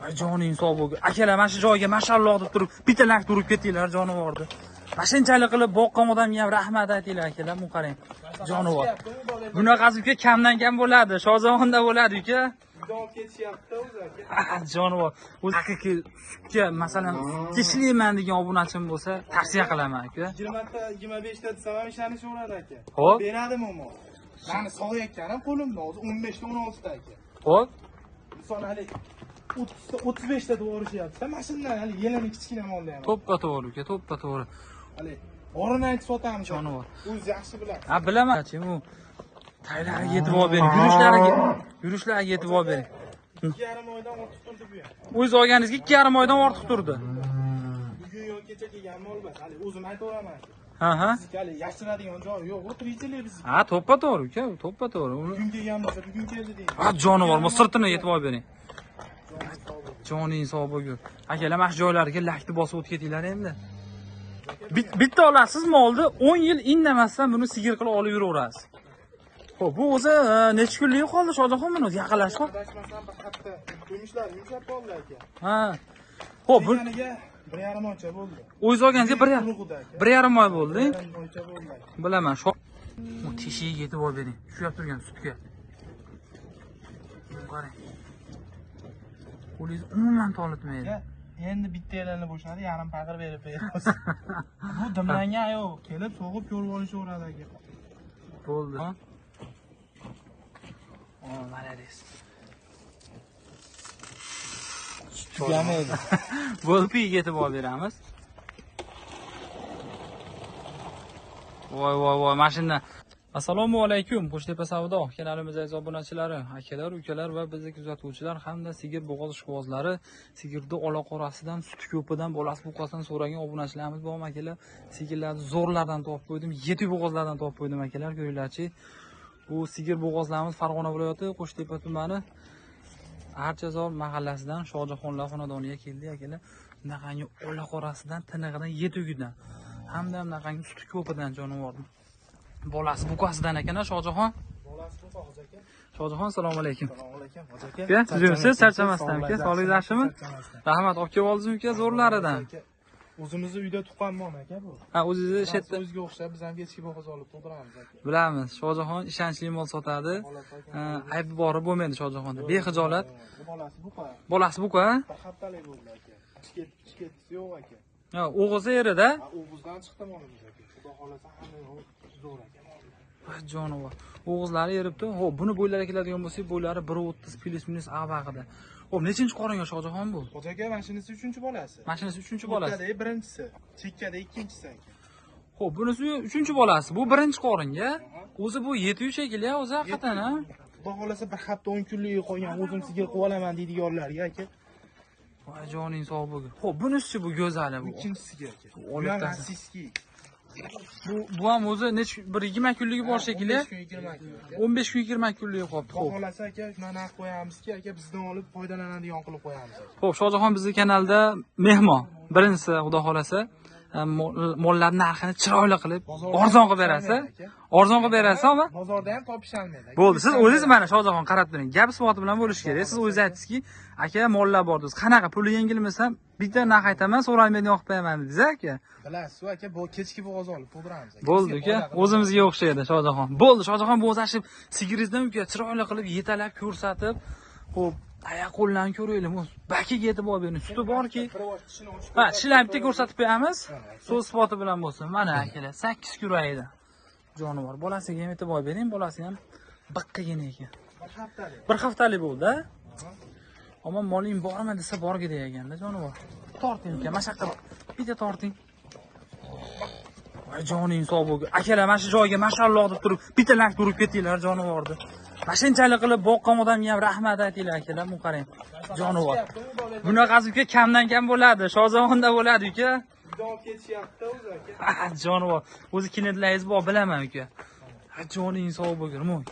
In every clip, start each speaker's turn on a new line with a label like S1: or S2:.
S1: Voy joning sog' bo'lgin. Akalar mana shu joyga mashalloh deb turib, bitta lak turib ketinglar jonivorni. Mana shunchalik qilib boqqan odamga ham rahmat aytinglar akalar, bu qarang. Jonivor. Bunaqasi uka kamdan kam bo'ladi, Shozaxonda bo'ladi uka.
S2: Olib ketishyapti o'zi aka.
S1: Jonivor. O'zi haqiqiy sutga, masalan, tishlayman degan obunachim bo'lsa, tavsiya qilaman aka.
S2: 20 ta, 25 ta desam ham ishonishaveradi aka.
S1: Xo'p.
S2: Beradimi mo? Mani sog'ayotganim qo'limda hozir 15 ta, 16 ta aka.
S1: Xo'p.
S2: Misol hali 30 ta, 35 ta deb orishyapti. Mana shundan hali yelini kichkina molda ham.
S1: To'ppa to'g'ri uka, to'ppa to'g'ri.
S2: Hali borini aytib sotamiz.
S1: Jonivor.
S2: O'zi yaxshi biladi.
S1: Ha, bilaman. U taylariga yetib olib bering, yurishlariga yetib olib bering.
S2: 2,5 oydan ortiq turdi bu ham.
S1: O'z olganingizga 2,5 oydan ortiq turdi.
S2: Bugun yo'q kecha kelgan mol bor. Hali o'zim aytaveraman.
S1: Ha.
S2: Hali yashiradigan joyi yo'q. O'tiraychilar biz.
S1: Ha, to'ppa to'g'ri uka, to'ppa to'g'ri.
S2: Bugun kelgan bo'lsa, bugun keldi deydi.
S1: Ha, jonivor, sirtini yetib olib bering. Joning sog' bo'lgur. Akalar, mana shu joylarga lakni bosib o'tib ketinglar endi. Bitta olasiz molni 10 yil indamasdan buni sigir qilib olib yuraverasiz. Xo'p, bu o'zi necha kunlik qoldi Shojaxon buni o'zi yaqinlashib qoldi.
S2: Adashmasam bir hafta qo'ymishlari yumshab qoldi aka.
S1: Ha. Xo'p, bu
S2: Buniga 1,5 oycha bo'ldi.
S1: o'z olganingizga 1,5 oy bo'ldi.
S2: 1,5 oycha bo'ldi.
S1: Bilaman, shu teshiga yetib olib bering. Tushib turgan sutga. Qarang. Qo'lingiz umuman tolitmaydi.
S2: Endi bittalarni bo'shatadi, yarim paqir berib beramiz. Bu dimlangan ayoq kelib so'g'ib ko'rib olishaveradi aka.
S1: Bo'ldi. Malades.
S2: Tugamaydi.
S1: Bo'ldi, yetib olib beramiz. Voy, mashina. Assalomu alaykum, Qo'shtepa savdo kanalimiz aziz obunachilari, akalar, ukalar va bizni kuzatuvchilar hamda sigir bo'g'oz ishqibozlari, sigirni ola-qorasidan, suti ko'pidan, bolasi buqasidan so'ragan obunachilarimiz bor akalar. Sigirlarni zo'rlardan topib qo'ydim, yetuk bo'g'ozlardan topib qo'ydim akalar, ko'ringlarchi. Bu sigir bo'g'ozlarimiz Farg'ona viloyati Qo'shtepa tumani Archazor mahallasidan Shojaxonlar xonadoniga keldi akalar. Bunaqangi ola-qorasidan, tinig'idan, yetugidan hamda bunaqangi suti ko'pidan jonivorni. Bolasi buqasidan ekan, Shojaxon.
S2: Bolasi buqasi aka.
S1: Shojaxon, assalomu alaykum.
S2: Assalomu alaykum, aka.
S1: Aka, sizsiz charchamasdan aka, sog'lik yaxshimi? Rahmat, olib kelib oldingizmi aka, zo'rlaridan.
S2: O'zimizni uyda tuqqanman aka bu.
S1: Ha, o'zingizni shetda.
S2: O'ziga o'xshab biz ham kechki bo'g'oz olib to'ldiramiz aka.
S1: Bilamiz, Shojaxon ishonchli mol sotadi. Aybi bori bo'lmaydi Shojaxonda. Bexijolat.
S2: Bolasi buqa.
S1: Bolasi buqa?
S2: Bir haftalik bo'ldi aka. Chiqetisi yo'q aka.
S1: Ha, o'g'zi erida?
S2: O'g'izdan chiqdi molimiz aka. Xudo xolasa hamma zo'r aka.
S1: Jonivor. O'g'izlari eribdi. Xo'p, buni bo'ylari keladigan bo'lsak, bo'ylari 1.30 plus minus avaqida. Xo'p, nechinchi qoringa Shojaxon bu?
S2: Xo'ja aka, mashinasi 3-bolasi.
S1: Mashinasi 3-bolasi.
S2: O'rtada birinchisi, chekkada ikkinchisi aka.
S1: Xo'p, bunisi 3-bolasi. Bu birinchi qoringa. O'zi bu 7 shekilli, o'zi haqiqatan, ha?
S2: Xudo xolasa bir hafta 10 kunlik qo'ygan, o'zim sigir qilib olaman deydiganlarga aka.
S1: Voy joning sog' bo'lgin. Xo'p, bunisi bu go'zali bu.
S2: Ikkinchisiga aka.
S1: Olibdan.
S2: Siski.
S1: Bu ham o'zi bir 20 kunligi bor shekilli. 15 kun 20 kunligi qolibdi.
S2: Xudo xolasa aka, shuna narx qo'yamizki, aka bizdan olib foydalanadigan qilib qo'yamiz.
S1: Xo'p, Shojaxon bizning kanalda mehmon. Birinchisi, xudo xolasa, mollarning narxini chiroyli qilib, arzon qilib berasiz. Arzon qilib berasizmi?
S2: Bozorda ham topisholmaydi.
S1: Bo'ldi, siz o'zingiz mana Shojaxon qarab turing. Gap isboti bilan bo'lish kerak. Siz o'zingiz aytdingizki, aka, mollar bor dedingiz. Qanaqa puli yengilmasa, bitta narx aytaman, so'rayman yo'q qo'yaman dedingiz aka.
S2: Bilasiz, aka, bu kechki bo'g'oz olib to'ldiramiz aka.
S1: Bo'ldi aka, o'zimizga o'xshaydi Shojaxon. Bo'ldi, Shojaxon bu o'zi ashib sigiringizdan uka chiroyli qilib yetalab ko'rsatib, xo'p, oyoq qo'llarni ko'raylik. Bakiga yetib olib bering. Suti borki. Ha, tishlarni bitta ko'rsatib qo'yamiz. So'z isboti bilan bo'lsin. Mana akalar, 8 kuraydi. Jonivor. Bolasiga ham yetib olib bering. Bolasi ham biqqagina ekan. Bir haftalik bo'ldi. Ammo moling bormi desa borgidek ekanda, jonivor. Torting uka, mashaqqat. Bitta torting. Voy joning sog' bo'lgin. Akalar, mana shu joyga mashalloh deb turib, bitta lak turib ketinglar jonivorni. Mana shunchalik qilib boqqan odamga ham rahmat aytinglar akalar, bu qarang. Jonivor. Bunaqasi uka kamdan kam bo'ladi, Shozaxonda bo'ladi uka.
S2: Olib ketishyapti o'zi aka.
S1: Jonivor. O'zi kinetlaringiz bor, bilaman uka. Joning sog' bo'lgin, mo'y.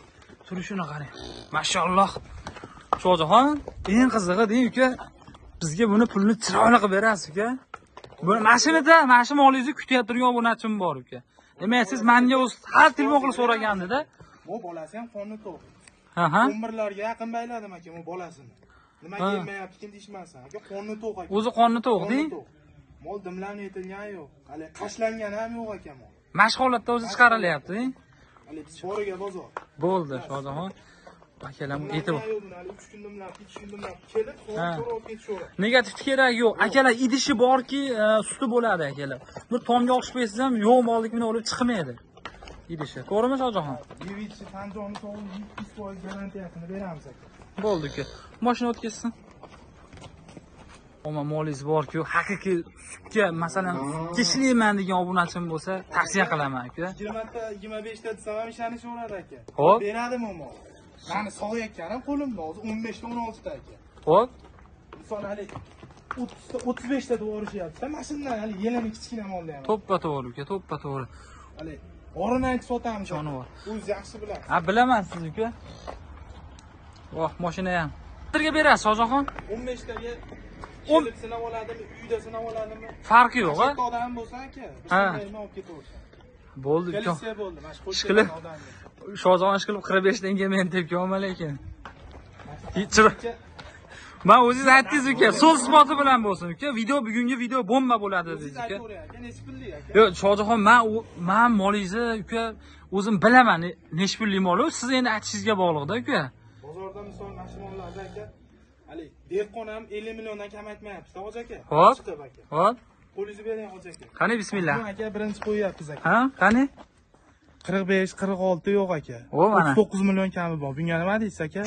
S1: Turishini qarang. Mashalloh. Shojaxon, eng qizig'i deng uka, bizga buni pulni chiroyli qilib berasiz uka. Buni mashinada, mana shu molingizni kutib turgan obunachim bor uka. Demak, siz menga o'z har telefon qilib so'ragandida,
S2: bu bolasi ham qonni to'q.
S1: Aha.
S2: 11larga yaqin bayladim aka u bolasini. Nimaga yemmayapti ekan deyishmasin aka. Qonni to'q aka.
S1: O'zi qonni to'q-ding.
S2: Mol dimlanib yetilgan yo'q. Hali qashlangan ham yo'q aka mol.
S1: Mashg'ulotda o'zi chiqarilyapti-ding.
S2: Hali biz boriga bozor.
S1: Bo'ldi, Shohjahon. Akalar aytib.
S2: 3 kun dimlab, 2 kun dimlab kelib, so'rab ketishadi.
S1: Negativ kerak yo'q. Akalar idishi borki, suti bo'ladi akalar. Bir tomga o'xshib qo'ysangiz ham yo'q mollikni olib chiqmaydi. Idishi. To'g'rimi Shohjahon?
S2: Yevichi Tanjoni sog'liq 100% garantiyasini beramiz aka.
S1: Bo'ldi-ku. Mashina o'tkazsin. Omma molingiz borku, haqiqiy sutga, masalan, sutga ishlayman degan obunachim bo'lsa, tavsiya qilaman aka.
S2: 20 ta, 25 ta desam ham ishonishaveradi aka.
S1: Xo'p.
S2: Beradimi u mol? Mani sog'ayotganim qo'limda hozir 15 ta, 16 ta aka.
S1: Xo'p.
S2: Misol hali 30 ta, 35 ta deb orishyapti. Mana shundan hali yelini kichkina molda ham.
S1: To'ppa-to'g'ri uka, to'ppa-to'g'ri.
S2: Hali orinayki sotamiz.
S1: Jonivor.
S2: O'zi yaxshi biladi.
S1: Ha, bilaman siz uka. Voh, mashina ham. Qirga berasiz, Shohjahon?
S2: 15 taga kelib sinab oladimi, uyda sinab oladimi?
S1: Farqi yo'q, ha?
S2: Katta odam bo'lsa aka,
S1: Ha.
S2: shunday olib ketaversin.
S1: Bo'ldi uka.
S2: Kelsa bo'ldi, mana shu
S1: Ishqilib.
S2: odamga.
S1: Shohjahon ishqilib 45 tanga men tepki olma lekin. Men o'zingiz aytdingiz uka, so'z isboti bilan bo'lsin uka. Bugungi video bomba bo'ladi dedingiz uka.
S2: Nechi pullik aka?
S1: Yo'q, Shohjahon, men molingizni uka o'zim bilaman, nechi pullik mol. Siz endi aytishingizga bog'liq-da uka.
S2: Bozorda misol mashinalarda aka, hali dehqon ham 50 milliondan kam aytmayapti, hoji aka.
S1: Xo'p.
S2: Chiqib aka.
S1: Xo'p.
S2: Qo'lingizni bering hoji aka.
S1: Qani bismillah.
S2: Bu aka birinchi qo'yyapmiz aka.
S1: Ha, qani?
S2: 45, 46 yo'q aka.
S1: O mana.
S2: 39 million kami bor. Bunga nima deysiz aka?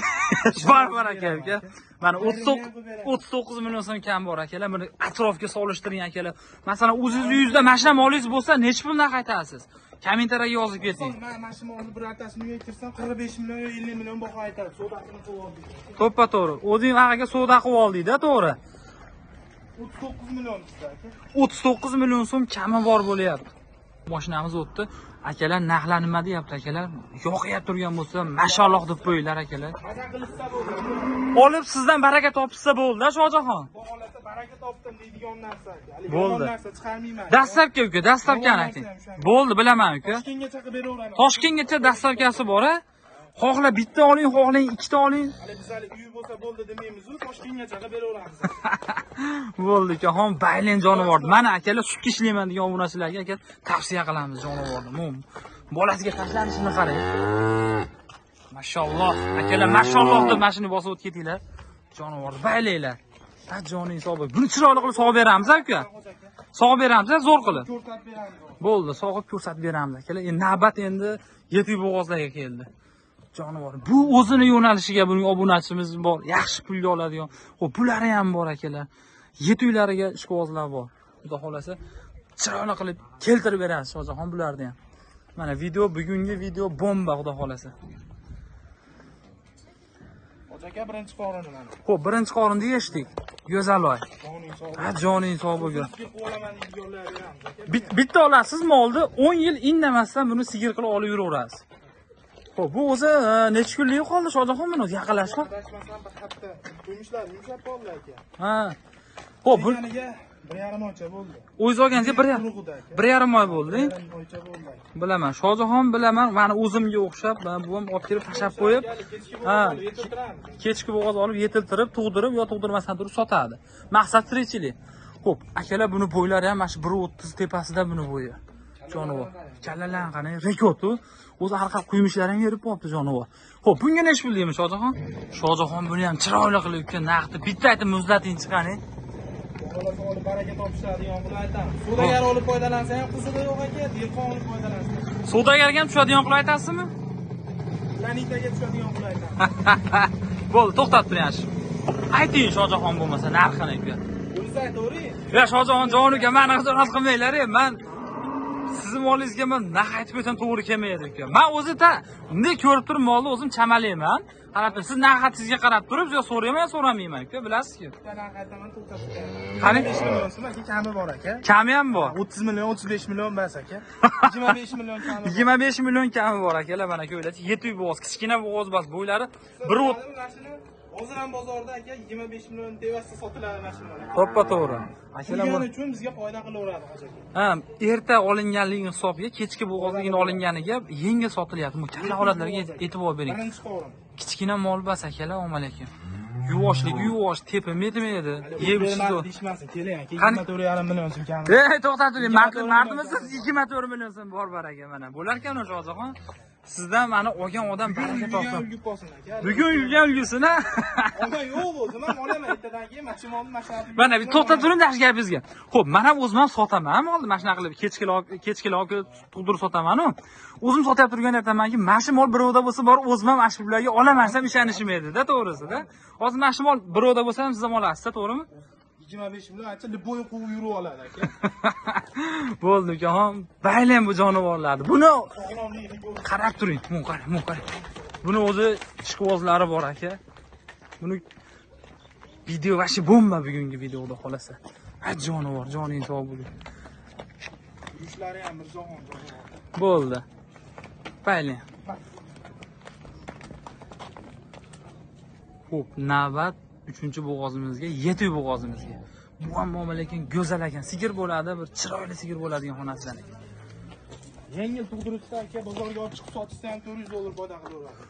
S1: Bor aka. Mana 39 million so'm kam bor akalar. Buni atrofga solishtiring akalar. Masalan, o'zingiz uyingizda mashina molingiz bo'lsa, necha puldan qaytasiz? Kommentariyaga yozib keting.
S2: Men mashina olib bir atasini uyga 45 million yo 50 million baho aytadi. Sodasini qilib oldik.
S1: To'ppa-to'g'ri. O'zing aqaga savdo qilib olding-da, to'g'ri.
S2: 39 million sizda aka.
S1: 39 million so'm kami bor bo'lyapti. Mashinamiz o'tdi. Akalar narxlar nima deyapti akalar? Yo'qib turgan bo'lsa, mashalloh deb qo'yinglar akalar.
S2: Maza qilishsa bo'ldi.
S1: Olib sizdan baraka topsa bo'ldi-da, Shohjahon.
S2: Bu holatda baraka topdim deydigan narsa aka. Hali
S1: Bo'ldi.
S2: yomon narsa chiqarmayman.
S1: Dastlabki uka, dastlabkani ayting. Bo'ldi, bilaman uka.
S2: Toshkentgacha qilib beraveramiz.
S1: Toshkentgacha dastlabkasi bor-a? Xohla bitta oling, xohlang ikkita oling.
S2: Hali biz hali uy bo'lsa bo'ldi demaymiz-ku, Toshkentgacha qilib beraveramiz.
S1: Bo'ldi ukaxon, baylen jonivor. Mana akalar sutga ishlayman degan obunachilarga aka tavsiya qilamiz jonivorni. Bolasiga tashlanishini qarang. Mashalloh. Akalar mashalloh deb mashina bosib o'tib ketinglar. Jonivorni baylanglar. Ha joning hisobi. Buni chiroyli qilib sog'ib beramiz aka. Sog'ib beramiz, zo'r qilib.
S2: Ko'rsatib beramiz.
S1: Bo'ldi, sog'ib ko'rsatib beramiz akalar. Endi navbat endi yetuk bo'g'ozlarga keldi. Jonivor. Bu o'zini yo'nalishiga buning obunachimiz bor. Yaxshi pulga oladigan. Xo'p, bullari ham bor akalar. Yetuklariga ishqibozlar bor. Xudo xolasa chiroyli qilib keltirib berasiz Shohjahon bularni ham. Mana bugungi video bomba xudo xolasa.
S2: Hoji aka birinchi qorini mana.
S1: Xo'p, birinchi qorinni eshitdik. Go'zaloy.
S2: Joning sog'.
S1: Ha, joning sog' bo'lgan.
S2: Sizga qo'laman deydiganlar beramiz aka.
S1: Bitta olasizmi oldi? 10 yil indamasdan buni sigir qilib olib yuraverasiz. Xo'p, bu o'zi necha kunlik qoldi Shohjahon buni yaqinlashib?
S2: Adashmasam bir hafta qo'ymishlar, yumshab qoldi aka.
S1: Ha. Xo'p, bu
S2: Buniga 1,5 oycha bo'ldi.
S1: o'zingiz olganingizga 1,5 oy bo'ldi.
S2: 1,5 oycha bo'ldi.
S1: Bilaman, Shohjahon bilaman. Mani o'zimga o'xshab, buvam olib kelib tashab qo'yib, ha, kechki bo'g'oz olib yetiltirib, tug'dirib yo tug'dirmasdan turib sotadi. Maqsad tirikchilik. Xo'p, akalar buni bo'ylari ham mana shu 1.30 tepasida buni bo'yi. Jonivor. Kallalarni qarang, rekord-u. O'zi arqa quymishlari ham yerib qolibdi jonivor. Xo'p, bunga nech pul deymiz Shohjahon? Shohjahon buni ham chiroyli qilib uka naqdi bitta aytib muzlating chiqaring.
S2: Bolasi olib baraka topishadigan qilib aytamiz. Savdogar olib foydalansa ham qizig'i yo'q aka, dehqon olib foydalansa.
S1: Savdogarga ham tushadigan qilib aytasizmi?
S2: Planetaga tushadigan qilib aytamiz.
S1: Bo'ldi, to'xtab turing yaxshi. Ayting Shohjahon bo'lmasa narxini uka.
S2: Bunisi aytavering.
S1: Ya Shohjahon jon uka, meni xijolat qilmanglar, men sizni molingizga men narx aytib qo'ysam to'g'ri kelmaydi uka. Men o'zi-da bunday ko'rib turib molni o'zim chamalayman. Qarab tur, siz narxingizga qarab turib, yo so'rayman yo so'ramayman uka, bilasizku.
S2: Bitta narx aytaman, to'xtatib qo'yaman.
S1: Qani
S2: 5 million so'm aka, kami bor aka.
S1: Kami ham bor.
S2: 30 million, 35 million bas aka. 25 million kami bor.
S1: 25 million kami bor akalar, mana ko'ylachi. Yetuk bo'g'oz, kichkina bo'g'oz bas, bo'ylari 1
S2: hozir ham bozorda aka 25 million devasida sotiladi mashinalar.
S1: to'ppa-to'g'ri. Akalar
S2: Shuning uchun bizga foyda qilaveradi hoji aka.
S1: ha, erta olinganligi hisobiga kechki bo'g'ozligini olinganiga yengil sotilyapti. Bu katta holatlarga e'tibor bering.
S2: Birinchi qorin.
S1: Kichkina mol bas akalar, omalakim. Yuvoshligi yuvosh, tepim yetmaydi. Yeb ichdi.
S2: Deyishmasin, keling,
S1: Qani-
S2: 24,5 million so'm kam.
S1: To'xtatib turing. Mardimisiz 24 million so'm bor aka mana. Bo'larkan o'sha ozaxon. Sizdan mani olgan odam baraka topsin.
S2: Ulgib qolsin aka.
S1: Bugun yurgan ulgusini.
S2: Ona yo'q bo'ldi, men olaman ertadan keyin maksimum mashg'ulot.
S1: Mana bir to'xtab turing dash gapingizga. Xo'p, men ham o'zim ham sotaman, oldi mana shunaqa qilib kechkilar tug'dirib sotaman-ku. O'zim sotib turganda aytamanki, mana shu mol birovda bo'lsa bor, o'zim ham mana shu pullarga olaman desam ishonishim edi-da, to'g'risi-da. Hozir mana shu mol birovda bo'lsa ham siz ham olasiz, to'g'rimi?
S2: 25 million aytsa, boy quvib yurib oladi aka.
S1: Bo'ldi ukaxon, baylang bu jonivorlarni. Buni qarab turing, bu qarang. Buni o'zi ishqibozlari bor aka. Buni video vashi bomba bugungi videoda xolasa. Ha jonivor, joning sog' bo'lsin.
S2: Yushlari ham Mirzoxon.
S1: Bo'ldi. Baylang. Xo'p, navbat 3-bo'g'ozimizga, 7-bo'g'ozimizga. Bu ham lekin go'zal ekan. Sigir bo'ladi, bir chiroyli sigir bo'ladigan xonasidan ekan.
S2: Yengil tug'dirishsa aka, bozorga olib chiqib sotishsa ham 400 dollar foyda qilaveradi.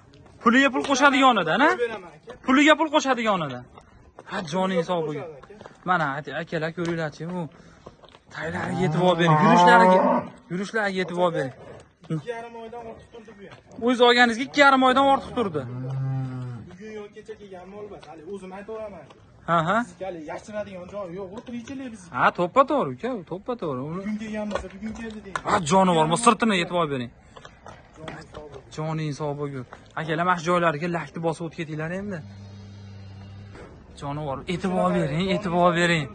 S1: Puliga pul qo'shadiganidan, ha?
S2: Beraman aka.
S1: Puliga pul qo'shadiganidan. Ha, joning sog' bo'lsin. Mana akalar ko'ringlar-chi, u taylariga e'tibor bering, yurishlariga e'tibor bering.
S2: 2,5 oydan ortiq turdi bu ham.
S1: O'zingiz olganingizga 2,5 oydan ortiq turdi.
S2: Bugun yo'q kecha kelgan mol bas. Hali o'zim aytaveraman.
S1: Ha.
S2: Hali yashiradigan joyi yo'q, tirikchilik biz.
S1: Ha, to'ppa-to'g'ri uka, to'ppa-to'g'ri.
S2: Bugun kelgan bo'lsa, bugun keldi deydi.
S1: Ha, jonivor, sirtini e'tibor bering. Joning sog' bo'lgur. Akalar mana shu joylariga lakni bosib o'tib ketinglar endi. Jonivor, e'tibor bering.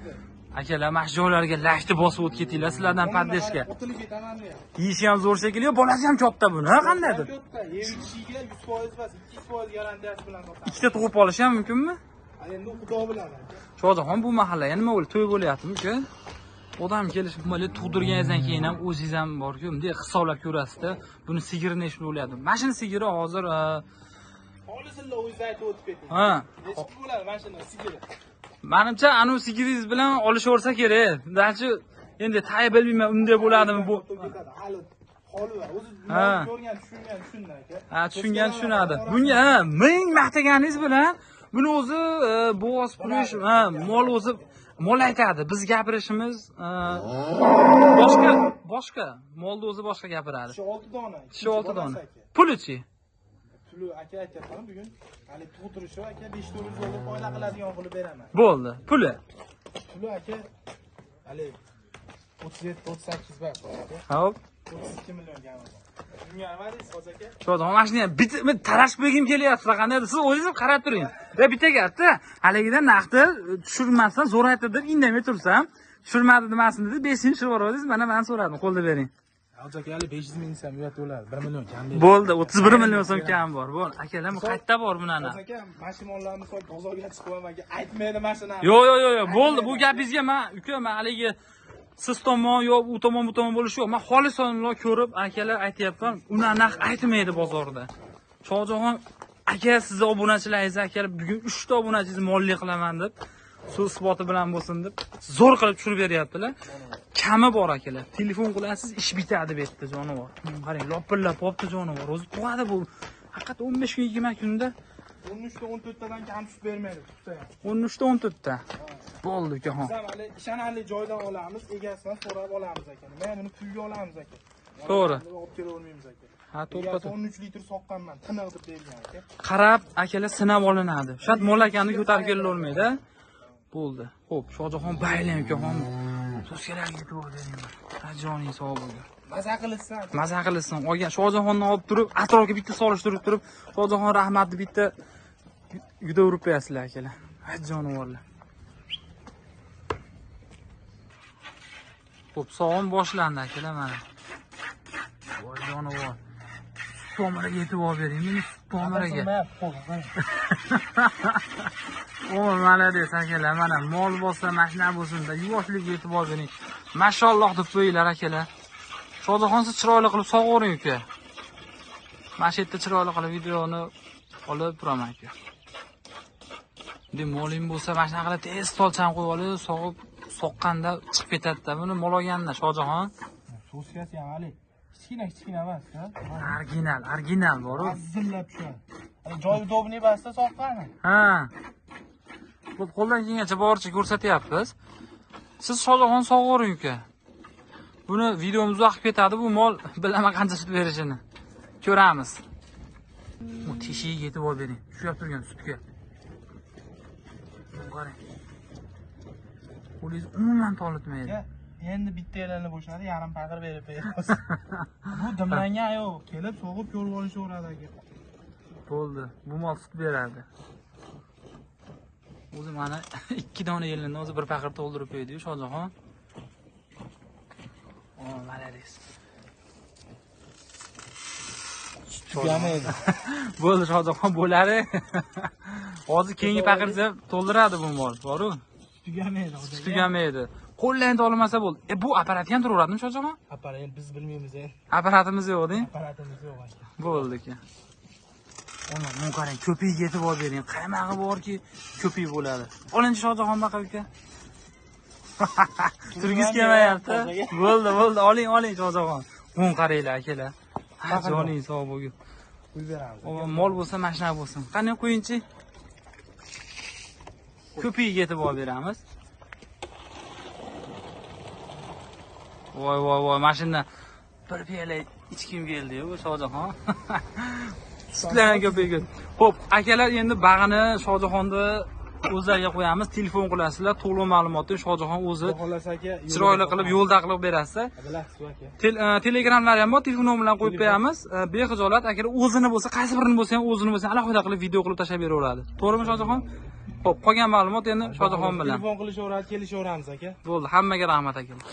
S1: Akalar mana shu joylariga lakni bosib o'tib ketinglar sizlardan paddeshga.
S2: Otilib ketaman men.
S1: Yeyishi ham zo'r shekilli, bolasi ham katta buni. Ha, qandaydir?
S2: Katta, yerishiga 100% emas, 200% garantiyasi bilan sotamiz.
S1: Ikkita tug'ib olish ham mumkinmi?
S2: Endi xudo biladi.
S1: Shohjahon, bu mahallaga nima bo'ldi? To'y bo'lyaptimi uka? Odam kelishib, mana tug'dirganingizdan keyin ham o'zingiz ham bor-ku, bunday hisoblab ko'rasiz-da. Buni sigiri nechi bo'lyapti? Mashina sigiri hozir
S2: Xolisilla o'zingiz aytib o'tib keting.
S1: ha,
S2: Necha pul bo'ladi mashina sigiri?
S1: menimcha anu sigiringiz bilan olishaversa kerak. Dachi endi tay bilmayman, unday bo'ladimi bu?
S2: Hali holi bor. O'zi
S1: Ha.
S2: ko'rgan, tushungan aka.
S1: Ha, tushunadi. Bunga ming maqtaganingiz bilan buni o'zi bo'g'oz purish, mol o'zi mol aytadi. Biz gapirishimiz boshqa. Molni o'zi boshqa gapiradi.
S2: Shu 6 dona.
S1: Shu 6 dona. Pulichi?
S2: Puli aka aytyapman bugun. Hali tug'dirishi aka 500 dollar foyda qiladigan qilib beraman.
S1: Bo'ldi. Puli.
S2: Puli aka hali 37-38 bor aka.
S1: Xo'p.
S2: 32 million gami bor. Bunga nima deysiz aka?
S1: Sho'da mashina bitta tarash begim kelyapti qandaydir. Siz o'zingiz qarab turing. Bitta gapda haligidan naqdni tushirmasdan zo'raytdi deb indamay tursam, tushirmadi demasin dedi. 5 tushirib yuborasiz. Mana men so'radim, qo'lda bering.
S2: Aka hali 500 ming so'm uyat bo'ladi. 1 million kam deydi.
S1: Bo'ldi, 31 million so'm kam bor. Bo'ldi. Akalar, bu qayerda bor bunani?
S2: Aka, mashinalarni so'y bozorga chiqib qo'ymaga aytmaydi mashina.
S1: Yo'q. Bo'ldi. Bu gapingizga men, uka, men haligi siz tomon yo u tomon bu tomon bo'lishi yo'q. Men xolisonlar ko'rib, akalar aytayapman, uni aniq aytmaydi bozorda. Shohjahon aka, sizni obunachilaringiz akalar bugun 3 ta obunachingiz molli qilaman deb, so'z isboti bilan bo'lsin deb zo'r qilib tushirib beryaptilar. Kami bor akalar. Telefon qilasiz, ish bitadi bu yerda jonivor. Qarang, lopillab qopti jonivor. O'zi tug'adi bu. Faqat 15 kun 20 kunda
S2: 13 ta 14 tadan kam tushib bermaydi, tutsa ham.
S1: 13 ta 14 ta. Bo'ldi ukaxon.
S2: Biz ham hali ishonarli joydan olamiz, egasidan so'rab olamiz aka. Men buni pulga olamiz aka.
S1: To'g'ri.
S2: Olib kelavermaymiz aka.
S1: Ha, to'ppa.
S2: 13 litr soqqanman, tiniq deb bergan aka.
S1: Qarab, akalar sinab olinadi. Shat molakani ko'tarib kelavermaydi. Bo'ldi. Xo'p, Shohjahon baylang ukaxon. So'zgalarga e'tibor bering. Joning sog' bo'lsin. Maza qilsin. Olgan Shohjahonni olib turib, atrofga bitta solishtirib turib, Shohjahon rahmatni bitta yuda urib qo'yasizlar akalar. Jonivorlar. Xo'p, sog'im boshlandi akalar mana. Voy jonivor. Tomiraga e'tibor bering. Meni tomiraga. O, mana desa akalar, mana mol bo'lsa, mashina bo'lsin-da, yuvoshlikka e'tibor bering. Mashalloh deb qo'yinglar akalar. Shohjahon, siz chiroyli qilib sog'oring uka. Mana shu yerda chiroyli qilib videoni olib turaman aka. Endi moling bo'lsa, mashina qilib tez tolchan qo'yib olib, sog'ib, soqqanda chiqib ketadi-da. Buni mol olganda Shohjahon.
S2: So'skasi ham hali kichkina emas, ha?
S1: Original bor-ku.
S2: Azillab tushadi. Joy udobniy basda soqqani.
S1: Ha. Bu qo'ldan kelgancha boricha ko'rsatyapmiz. Siz Shohjahon sog'oring uka. Buni videomiz vaqt ketadi, bu mol bilaman qancha sut berishini. Ko'ramiz. Bu teshigiga yetib olib bering. Tushib turgan sutga. Qarang. Qo'lingiz umuman tolitmaydi.
S2: Endi bitta elini bo'shatadi, yarim paqir berib beramiz. Bu dimlangan yo'q, kelib so'g'ib ko'rib olishaveradi aka.
S1: Bo'ldi. Bu mol sut beradi. O'zi mana 2 dona yelini o'zi bir paqir to'ldirib qo'ydi-yu Shohjahon. Malades.
S2: Tugamaydi.
S1: Bo'ldi Shohjahon bo'ladi. Hozir keyingi paqirga to'ldiradi bu mol. Boru.
S2: Tugamaydi.
S1: Tugamaydi. Qo'ldan olmasa bo'ldi. Bu apparat ham turaveradimi Shohjahon?
S2: Apparat biz bilmaymiz endi.
S1: Apparatimiz yo'q-da.
S2: Apparatimiz yo'q aka.
S1: Bo'ldi aka. Ona bu qarang, ko'pik yetib olib bering. Qaymog'i borki, ko'pik bo'ladi. Olinchi Shohjahon baqa aka. Turgiz kelmayapti. Bo'ldi, oling Shohjahon. O'n qaranglar akalar. Joning sog' bo'lgin.
S2: Qo'yib beramiz.
S1: Mol bo'lsa, mashina bo'lsin. Qani qo'yingchi. Ko'pik yetib olib beramiz. Voy, mashina bir piyola ichkim keldi-yu bu Shohjahon. Sutlarni ko'payga. Xo'p, akalar endi bag'ini Shohjahonni o'zlariga qo'yamiz, telefon qilasizlar, to'liq ma'lumotni Shohjahon o'zi chiroyli qilib yo'lda qilib berasiz. Telegramlar ham bor, telefon nomeri bilan qo'yib qo'yamiz. Bexijolat akalar o'zini bo'lsa, qaysi birini bo'lsa ham o'zini bo'lsa alohida qilib video qilib tashlab beraveradi. To'g'rimi Shohjahon? Xo'p, qolgan ma'lumot endi Shohjahon bilan.
S2: Telefon qilishaveradi, kelishaveramiz aka.
S1: Bo'ldi, hammaga rahmat akalar.